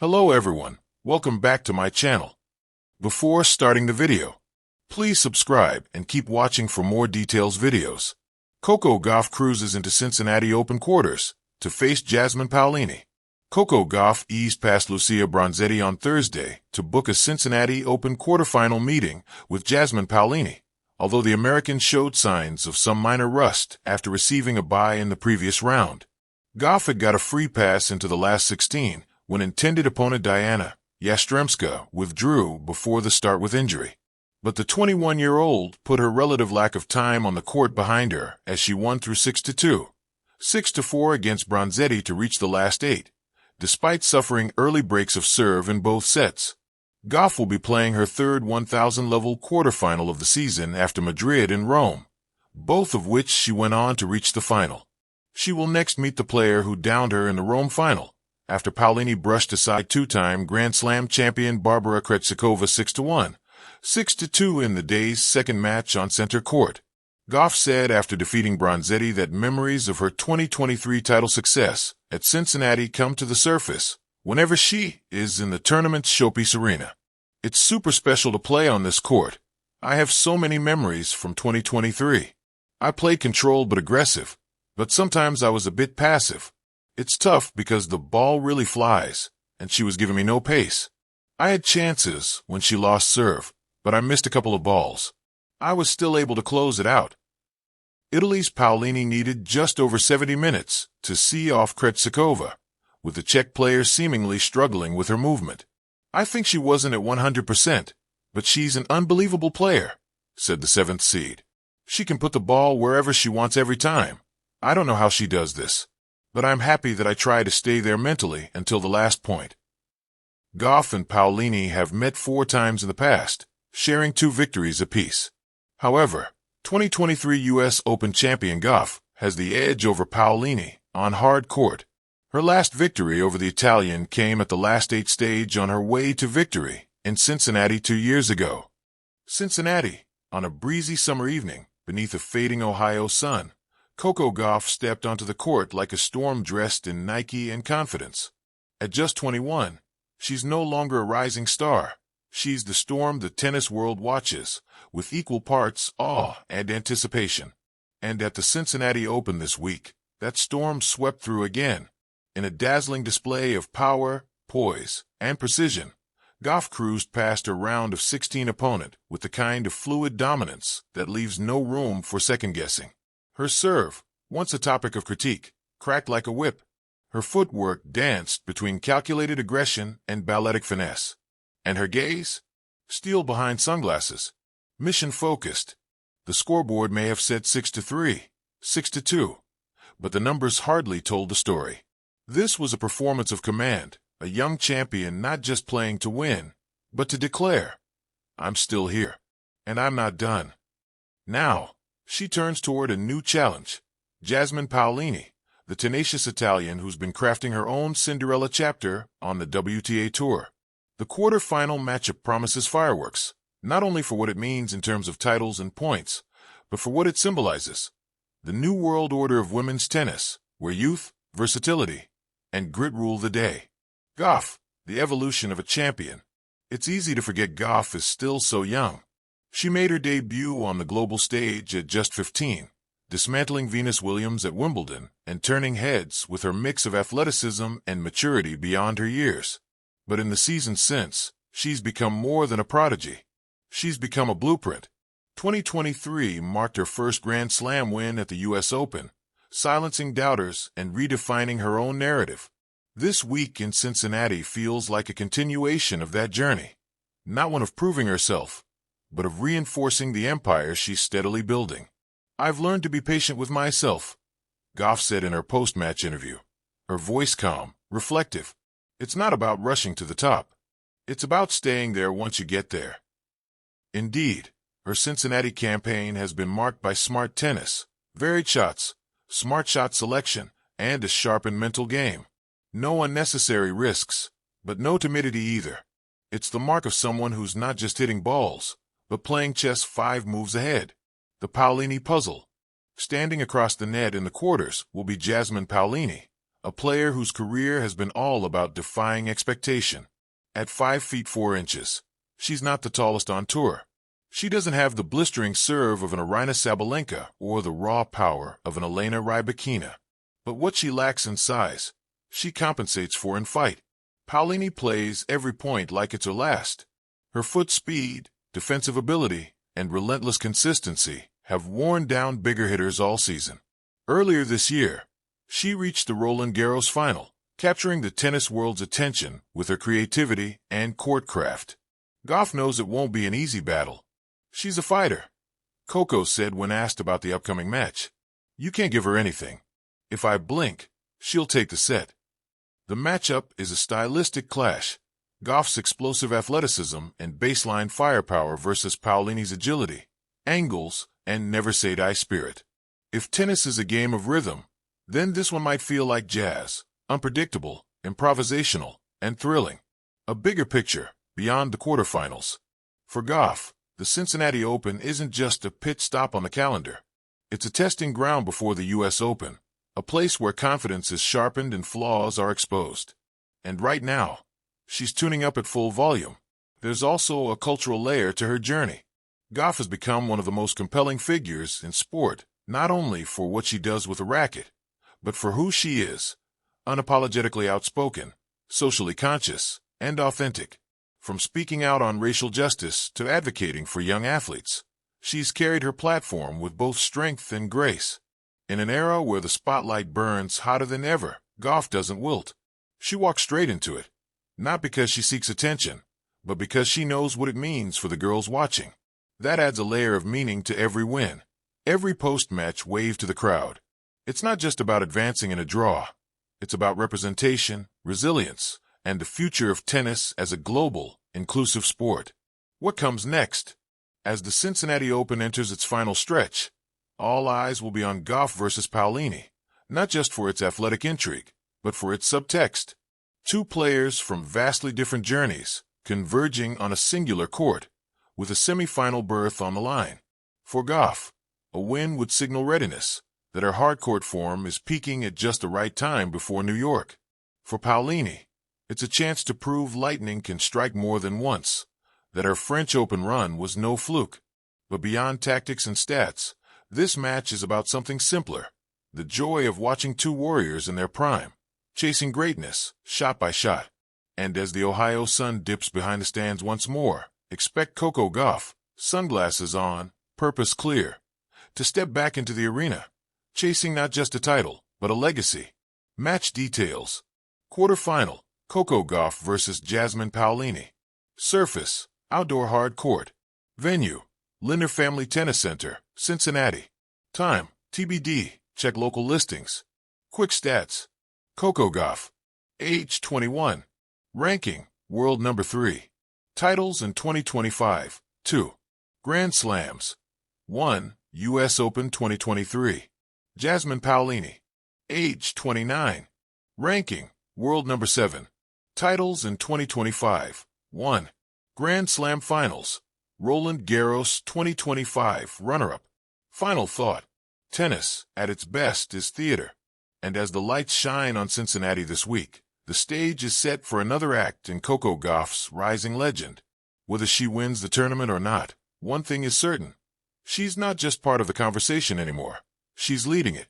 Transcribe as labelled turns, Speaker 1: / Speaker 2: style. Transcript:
Speaker 1: Hello everyone, welcome back to my channel. Before starting the video, please subscribe and keep watching for more details videos. Coco Gauff cruises into Cincinnati Open quarters to face Jasmine Paolini. Coco Gauff eased past Lucia Bronzetti on Thursday to book a Cincinnati Open quarterfinal meeting with Jasmine Paolini, although the American showed signs of some minor rust after receiving a bye in the previous round. Gauff had got a free pass into the last 16 when intended opponent Diana Yastremska withdrew before the start with injury. But the 21-year-old put her relative lack of time on the court behind her as she won through 6-2, 6-4 against Bronzetti to reach the last 8, despite suffering early breaks of serve in both sets. Gauff will be playing her third 1,000-level quarterfinal of the season after Madrid and Rome, both of which she went on to reach the final. She will next meet the player who downed her in the Rome final, after Paolini brushed aside two-time Grand Slam champion Barbara Krejcikova 6-1, 6-2 in the day's second match on center court. Gauff said after defeating Bronzetti that memories of her 2023 title success at Cincinnati come to the surface whenever she is in the tournament's showpiece arena. It's super special to play on this court. I have so many memories from 2023. I played controlled but aggressive, but sometimes I was a bit passive. It's tough because the ball really flies, and she was giving me no pace. I had chances when she lost serve, but I missed a couple of balls. I was still able to close it out. Italy's Paolini needed just over 70 minutes to see off Krejcikova, with the Czech player seemingly struggling with her movement. I think she wasn't at 100%, but she's an unbelievable player, said the 7th seed. She can put the ball wherever she wants every time. I don't know how she does this, but I'm happy that I try to stay there mentally until the last point. Gauff and Paolini have met 4 times in the past, sharing 2 victories apiece. However, 2023 U.S. Open champion Gauff has the edge over Paolini on hard court. Her last victory over the Italian came at the last 8 stage on her way to victory in Cincinnati 2 years ago. Cincinnati, on a breezy summer evening beneath a fading Ohio sun, Coco Gauff stepped onto the court like a storm dressed in Nike and confidence. At just 21, she's no longer a rising star. She's the storm the tennis world watches, with equal parts awe and anticipation. And at the Cincinnati Open this week, that storm swept through again. In a dazzling display of power, poise, and precision, Gauff cruised past her round of 16 opponent with the kind of fluid dominance that leaves no room for second-guessing. Her serve, once a topic of critique, cracked like a whip. Her footwork danced between calculated aggression and balletic finesse. And her gaze? Steel behind sunglasses. Mission-focused. The scoreboard may have said 6-3, 6-2, but the numbers hardly told the story. This was a performance of command, a young champion not just playing to win, but to declare, I'm still here, and I'm not done. Now, she turns toward a new challenge. Jasmine Paolini, the tenacious Italian who's been crafting her own Cinderella chapter on the WTA Tour. The quarterfinal matchup promises fireworks, not only for what it means in terms of titles and points, but for what it symbolizes. The new world order of women's tennis, where youth, versatility, and grit rule the day. Gauff, the evolution of a champion. It's easy to forget Gauff is still so young. She made her debut on the global stage at just 15, dismantling Venus Williams at Wimbledon and turning heads with her mix of athleticism and maturity beyond her years. But in the season since, she's become more than a prodigy. She's become a blueprint. 2023 marked her first Grand Slam win at the U.S. Open, silencing doubters and redefining her own narrative. This week in Cincinnati feels like a continuation of that journey, not one of proving herself, but of reinforcing the empire she's steadily building. I've learned to be patient with myself, Gauff said in her post-match interview, her voice calm, reflective. It's not about rushing to the top. It's about staying there once you get there. Indeed, her Cincinnati campaign has been marked by smart tennis, varied shots, smart shot selection, and a sharpened mental game. No unnecessary risks, but no timidity either. It's the mark of someone who's not just hitting balls, but playing chess 5 moves ahead. The Paolini puzzle. Standing across the net in the quarters will be Jasmine Paolini, a player whose career has been all about defying expectation. At 5 feet 4 inches, she's not the tallest on tour. She doesn't have the blistering serve of an Aryna Sabalenka or the raw power of an Elena Rybakina. But what she lacks in size, she compensates for in fight. Paolini plays every point like it's her last. Her foot speed, defensive ability, and relentless consistency have worn down bigger hitters all season. Earlier this year, she reached the Roland Garros final, capturing the tennis world's attention with her creativity and courtcraft. Gauff knows it won't be an easy battle. She's a fighter. Coco said when asked about the upcoming match, "You can't give her anything. If I blink, she'll take the set." The matchup is a stylistic clash. Gauff's explosive athleticism and baseline firepower versus Paolini's agility, angles, and never-say-die spirit. If tennis is a game of rhythm, then this one might feel like jazz, unpredictable, improvisational, and thrilling. A bigger picture, beyond the quarterfinals. For Gauff, the Cincinnati Open isn't just a pit stop on the calendar. It's a testing ground before the U.S. Open, a place where confidence is sharpened and flaws are exposed. And right now, she's tuning up at full volume. There's also a cultural layer to her journey. Gauff has become one of the most compelling figures in sport, not only for what she does with a racket, but for who she is, unapologetically outspoken, socially conscious, and authentic. From speaking out on racial justice to advocating for young athletes, she's carried her platform with both strength and grace. In an era where the spotlight burns hotter than ever, Gauff doesn't wilt. She walks straight into it, not because she seeks attention, but because she knows what it means for the girls watching. That adds a layer of meaning to every win, every post-match wave to the crowd. It's not just about advancing in a draw. It's about representation, resilience, and the future of tennis as a global, inclusive sport. What comes next? As the Cincinnati Open enters its final stretch, all eyes will be on Gauff versus Paolini, not just for its athletic intrigue, but for its subtext. Two players from vastly different journeys, converging on a singular court, with a semi-final berth on the line. For Gauff, a win would signal readiness, that her hardcourt form is peaking at just the right time before New York. For Paolini, it's a chance to prove lightning can strike more than once, that her French Open run was no fluke. But beyond tactics and stats, this match is about something simpler, the joy of watching two warriors in their prime, chasing greatness, shot by shot. And as the Ohio sun dips behind the stands once more, expect Coco Gauff, sunglasses on, purpose clear, to step back into the arena, chasing not just a title, but a legacy. Match details. Quarterfinal, Coco Gauff versus Jasmine Paolini. Surface, outdoor hard court. Venue, Linder Family Tennis Center, Cincinnati. Time, TBD, check local listings. Quick stats. Coco Gauff. Age 21. Ranking, world number 3. Titles in 2025, 2. Grand Slams. 1. U.S. Open 2023. Jasmine Paolini. Age 29. Ranking, world number 7. Titles in 2025, 1. Grand Slam Finals. Roland Garros 2025 runner-up. Final thought. Tennis, at its best, is theater. And as the lights shine on Cincinnati this week, the stage is set for another act in Coco Gauff's rising legend. Whether she wins the tournament or not, one thing is certain. She's not just part of the conversation anymore. She's leading it.